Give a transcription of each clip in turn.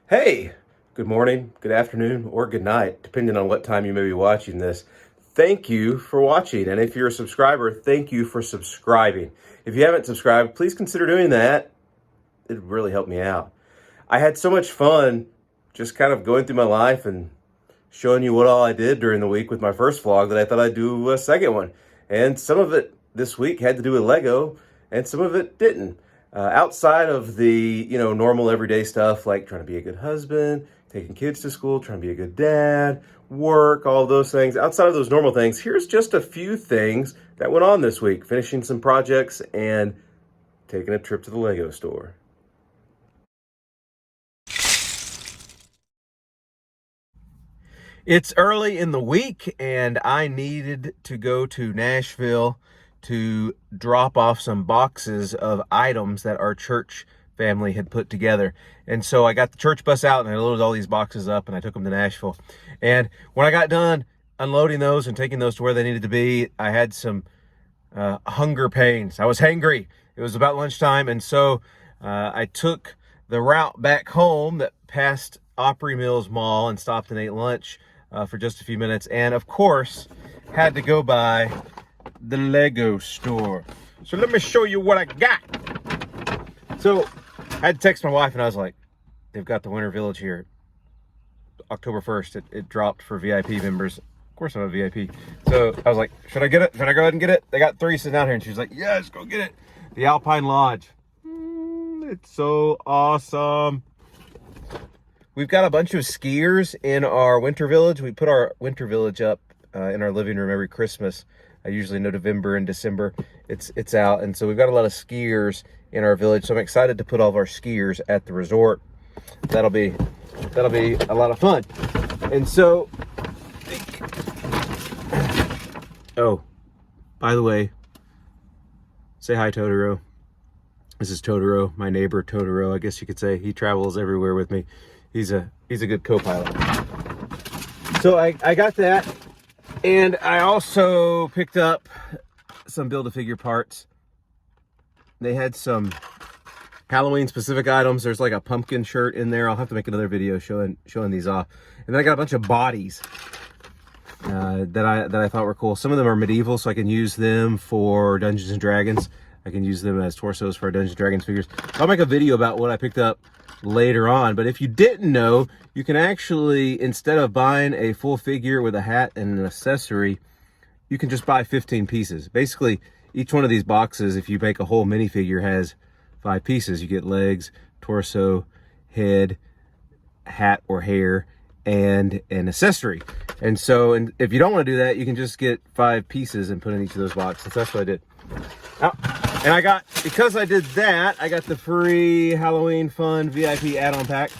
Hey, good morning, good afternoon, or good night, depending on what time you may be watching this. Thank you for watching. And if you're a subscriber, thank you for subscribing. If you haven't subscribed, please consider doing that. It would really help me out. I had so much fun just kind of going through my life and showing you what all I did during the week with my first vlog that I thought I'd do a second one. And some of it this week had to do with Lego, and some of it didn't. Outside of the, normal everyday stuff like trying to be a good husband, taking kids to school, trying to be a good dad, work, all those things. Outside of those normal things, here's just a few things that went on this week. Finishing some projects and taking a trip to the Lego store. It's early in the week and I needed to go to Nashville to drop off some boxes of items that our church family had put together. And so I got the church bus out and I loaded all these boxes up and I took them to Nashville. And when I got done unloading those and taking those to where they needed to be, I had some hunger pains. I was hangry. It was about lunchtime, and so I took the route back home that passed Opry Mills Mall and stopped and ate lunch for just a few minutes, and of course had to go by the Lego store. So let me show you what I got. So I had to text my wife and I was like, they've got the Winter Village here. October 1st, it dropped for VIP members. Of course I'm a VIP. So I was like, should I get it? Should I go ahead and get it? They got 3 sitting out here. And she's like, yes, go get it. The Alpine Lodge. It's so awesome. We've got a bunch of skiers in our Winter Village. We put our Winter Village up in our living room every Christmas. I usually know November and December it's out. And so we've got a lot of skiers in our village. So I'm excited to put all of our skiers at the resort. That'll be a lot of fun. And so, oh, by the way, say hi, Totoro. This is Totoro, my neighbor Totoro, I guess you could say. He travels everywhere with me. He's a good co-pilot. So I got that, and I also picked up some Build-A-Figure parts. They had some Halloween specific items. There's like a pumpkin shirt in there. I'll have to make another video showing these off. And then I got a bunch of bodies that I thought were cool. Some of them are medieval, so I can use them for Dungeons and Dragons. I can use them as torsos for our Dungeons and Dragons figures. I'll make a video about what I picked up later on. But if you didn't know, you can actually, instead of buying a full figure with a hat and an accessory, you can just buy 15 pieces. Basically, each one of these boxes, if you make a whole minifigure, has 5 pieces. You get legs, torso, head, hat or hair, and an accessory. And so, if you don't want to do that, you can just get 5 pieces and put in each of those boxes. That's what I did. And because I did that, I got the free Halloween Fun VIP add-on pack.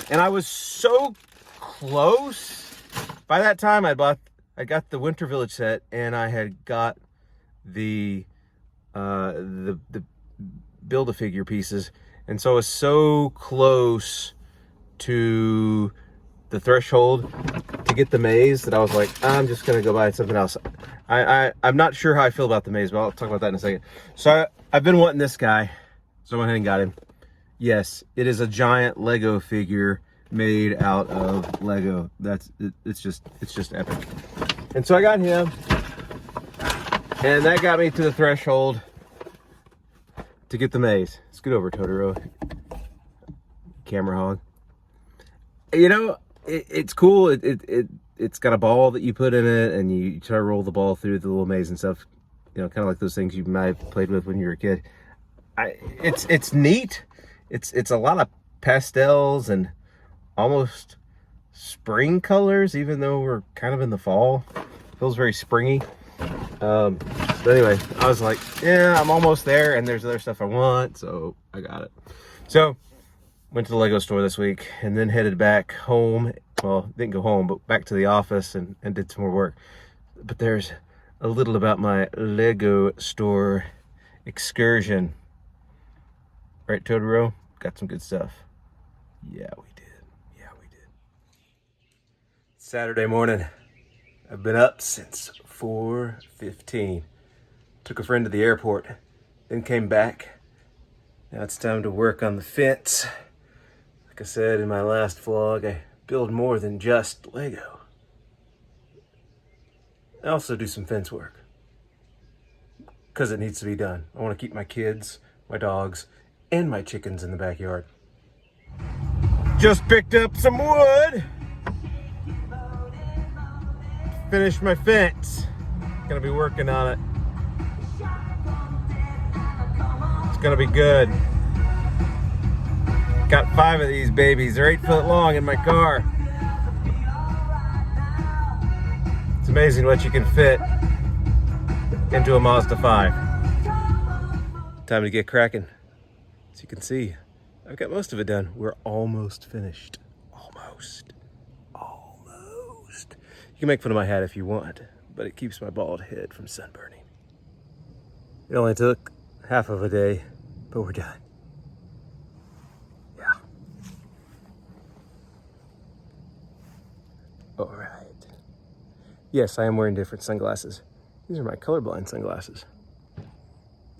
And I was so close. By that time, I got the Winter Village set, and I had got the Build-A-Figure pieces. And so I was so close to the threshold to get the maze that I was like, I'm just gonna go buy something else. I'm not sure how I feel about the maze, but I'll talk about that in a second. So I've been wanting this guy, so I went ahead and got him. Yes, it is a giant Lego figure made out of Lego. It's just epic. And so I got him, and that got me to the threshold to get the maze. Scoot over, Totoro. Camera hog. You know, it's cool. It's got a ball that you put in it, and you try to roll the ball through the little maze and stuff. You know, kind of like those things you might have played with when you were a kid. It's neat. It's a lot of pastels and almost spring colors, even though we're kind of in the fall. Feels very springy. But anyway, I was like, yeah, I'm almost there, and there's other stuff I want, so I got it. So went to the Lego store this week and then headed back home. Well, didn't go home, but back to the office and did some more work. But there's a little about my Lego store excursion. Right, Totoro? Got some good stuff. Yeah, we did. Saturday morning. I've been up since 4:15. Took a friend to the airport, then came back. Now it's time to work on the fence. Like I said in my last vlog, I build more than just Lego. I also do some fence work, because it needs to be done. I want to keep my kids, my dogs, and my chickens in the backyard. Just picked up some wood. Finished my fence. Gonna be working on it. It's gonna be good. Got 5 of these babies. They're 8 foot long in my car. It's amazing what you can fit into a Mazda 5. Time to get cracking. As you can see, I've got most of it done. We're almost finished. Almost. You can make fun of my hat if you want, but it keeps my bald head from sunburning. It only took half of a day, but we're done. Yeah. All right. Yes, I am wearing different sunglasses. These are my colorblind sunglasses.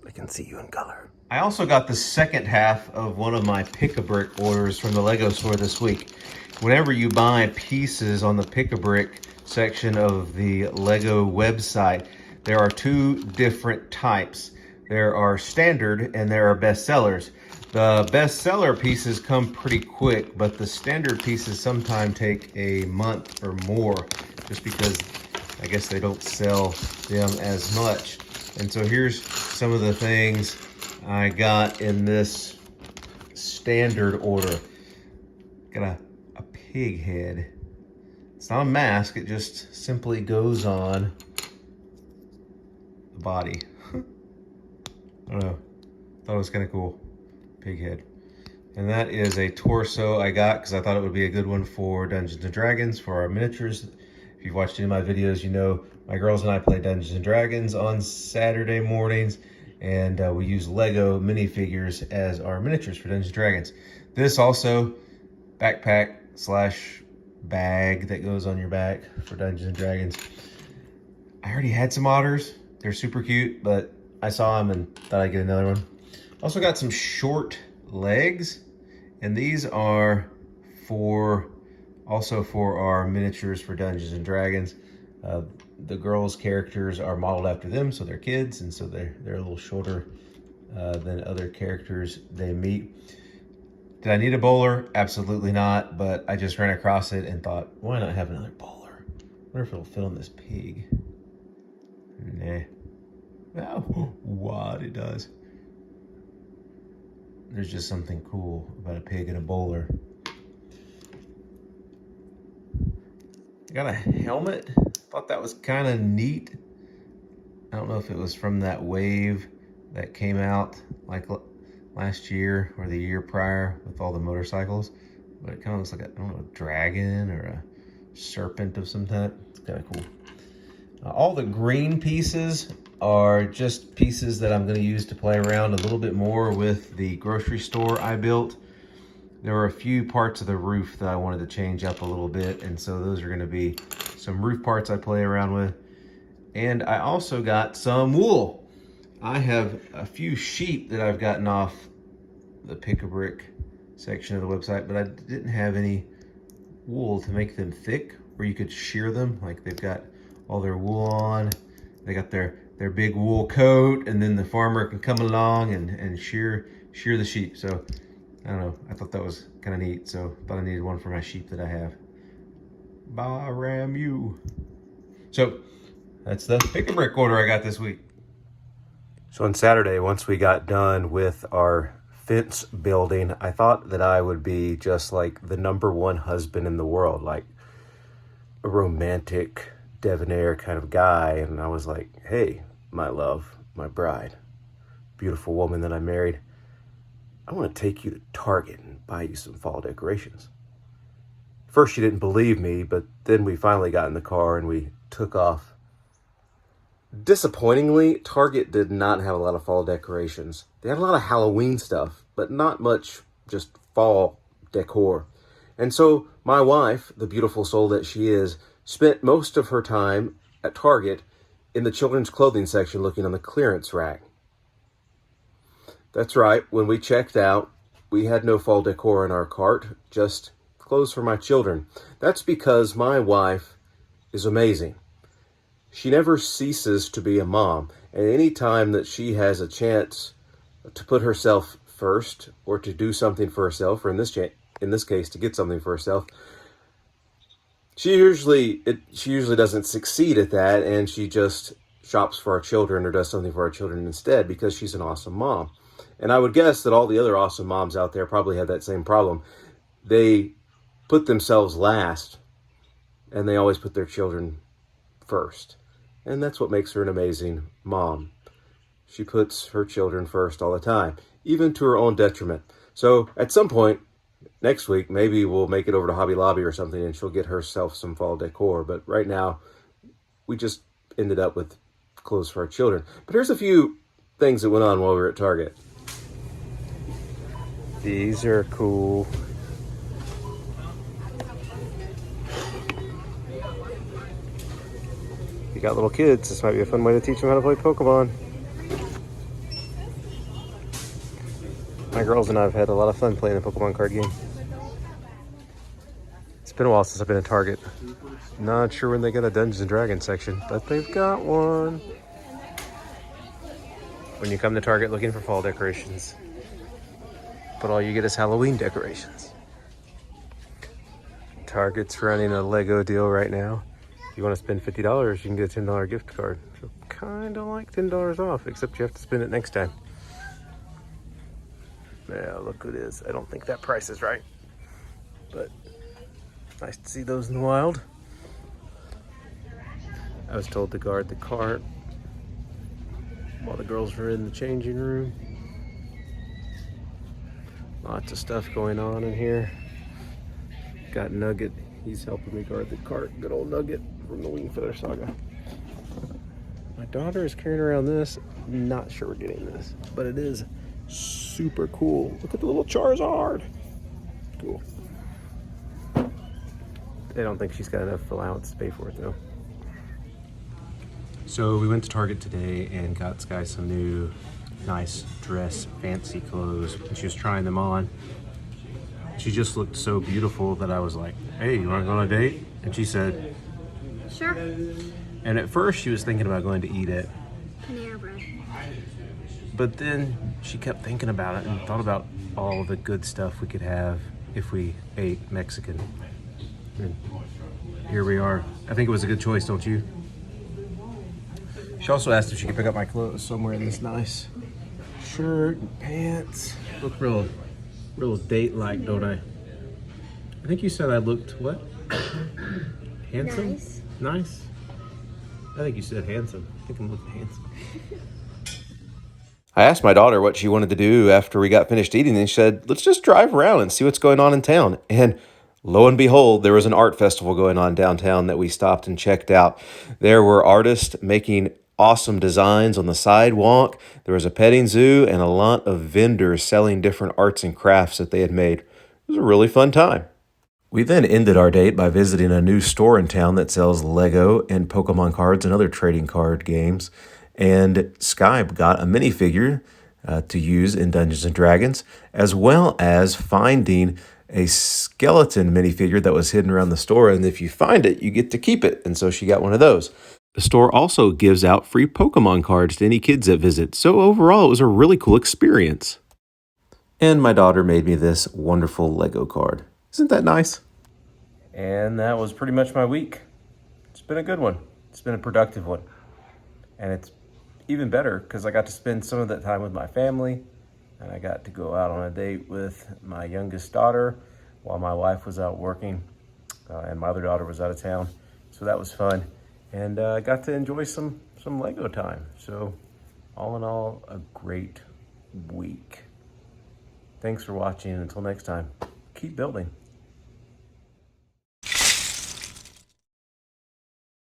I can see you in color. I also got the second half of one of my Pick-a-Brick orders from the Lego store this week. Whenever you buy pieces on the Pick-a-Brick section of the Lego website, there are 2 different types. There are standard and there are bestsellers. The bestseller pieces come pretty quick, but the standard pieces sometimes take a month or more, just because I guess they don't sell them as much. And so here's some of the things I got in this standard order. Got a pig head. It's not a mask, it just simply goes on the body. I don't know, thought it was kind of cool. Pig head. And that is a torso I got because I thought it would be a good one for Dungeons & Dragons, for our miniatures. If you've watched any of my videos, you know my girls and I play Dungeons & Dragons on Saturday mornings, and we use Lego minifigures as our miniatures for Dungeons & Dragons. This also, backpack / bag that goes on your back for Dungeons & Dragons. I already had some otters. They're super cute, but I saw them and thought I'd get another one. Also got some short legs, and these are also for our miniatures for Dungeons & Dragons. The girls' characters are modeled after them, so they're kids, and so they're a little shorter than other characters they meet. Did I need a bowler? Absolutely not, but I just ran across it and thought, why not have another bowler? I wonder if it'll fit on this pig. Nah. Oh, what it does. There's just something cool about a pig and a bowler. I got a helmet. Thought that was kind of neat. I don't know if it was from that wave that came out like last year or the year prior with all the motorcycles, but it kind of looks like a, I don't know, a dragon or a serpent of some type. It's kind of cool. All the green pieces are just pieces that I'm going to use to play around a little bit more with the grocery store I built. There were a few parts of the roof that I wanted to change up a little bit, and so those are going to be some roof parts I play around with. And I also got some wool. I have a few sheep that I've gotten off the Pick-a-Brick section of the website, but I didn't have any wool to make them thick where you could shear them. Like, they've got all their wool on, they got their big wool coat, and then the farmer can come along and shear the sheep. So I don't know, I thought that was kind of neat, so I thought I needed one for my sheep that I have. Baramu. So that's the Pick-a-Brick order I got this week. So on Saturday, once we got done with our fence building, I thought that I would be just like the #1 husband in the world, like a romantic, debonair kind of guy. And I was like, hey, my love, my bride, beautiful woman that I married, I want to take you to Target and buy you some fall decorations. First, she didn't believe me, but then we finally got in the car and we took off. Disappointingly, Target did not have a lot of fall decorations. They had a lot of Halloween stuff, but not much just fall decor. And so my wife, the beautiful soul that she is, spent most of her time at Target in the children's clothing section looking on the clearance rack. That's right, when we checked out, we had no fall decor in our cart, just clothes for my children. That's because my wife is amazing. She never ceases to be a mom, and any time that she has a chance to put herself first or to do something for herself, or in this case to get something for herself, she usually doesn't succeed at that, and she just shops for our children or does something for our children instead, because she's an awesome mom. And I would guess that all the other awesome moms out there probably have that same problem. They put themselves last, and they always put their children first. And that's what makes her an amazing mom. She puts her children first all the time, even to her own detriment. So at some point next week, maybe we'll make it over to Hobby Lobby or something, and she'll get herself some fall decor. But right now, we just ended up with clothes for our children. But here's a few things that went on while we were at Target. These are cool. If you got little kids, this might be a fun way to teach them how to play Pokemon. My girls and I have had a lot of fun playing a Pokemon card game. It's been a while since I've been at Target. Not sure when they got a Dungeons & Dragons section, but they've got one. When you come to Target looking for fall decorations, but all you get is Halloween decorations. Target's running a Lego deal right now. If you want to spend $50, you can get a $10 gift card. So kind of like $10 off, except you have to spend it next time. Yeah, look who it is. I don't think that price is right, but nice to see those in the wild. I was told to guard the cart while the girls were in the changing room. Lots of stuff going on in here. Got Nugget. He's helping me guard the cart. Good old Nugget from the Wing Feather Saga. My daughter is carrying around this. Not sure we're getting this, but it is super cool. Look at the little Charizard. Cool. I don't think she's got enough allowance to pay for it though. So we went to Target today and got Sky some new nice dress, fancy clothes, and she was trying them on. She just looked so beautiful that I was like, hey, you want to go on a date? And she said, sure. And at first she was thinking about going to eat at Panera Bread. But then she kept thinking about it and thought about all the good stuff we could have if we ate Mexican. And here we are. I think it was a good choice, don't you? She also asked if she could pick up my clothes somewhere in this nice shirt and pants. Look real date-like, don't I? I think you said I looked, what? Handsome? Nice? I think you said handsome. I think I'm looking handsome. I asked my daughter what she wanted to do after we got finished eating, and she said, let's just drive around and see what's going on in town. And lo and behold, there was an art festival going on downtown that we stopped and checked out. There were artists making awesome designs on the sidewalk. There was a petting zoo and a lot of vendors selling different arts and crafts that they had made. It was a really fun time. We then ended our date by visiting a new store in town that sells Lego and Pokemon cards and other trading card games. And Sky got a minifigure to use in Dungeons & Dragons, as well as finding a skeleton minifigure that was hidden around the store. And if you find it, you get to keep it. And so she got one of those. The store also gives out free Pokemon cards to any kids that visit. So overall, it was a really cool experience. And my daughter made me this wonderful Lego card. Isn't that nice? And that was pretty much my week. It's been a good one. It's been a productive one. And it's even better because I got to spend some of that time with my family, and I got to go out on a date with my youngest daughter while my wife was out working, and my other daughter was out of town. So that was fun. And I got to enjoy some Lego time. So all in all, a great week. Thanks for watching, and until next time, keep building.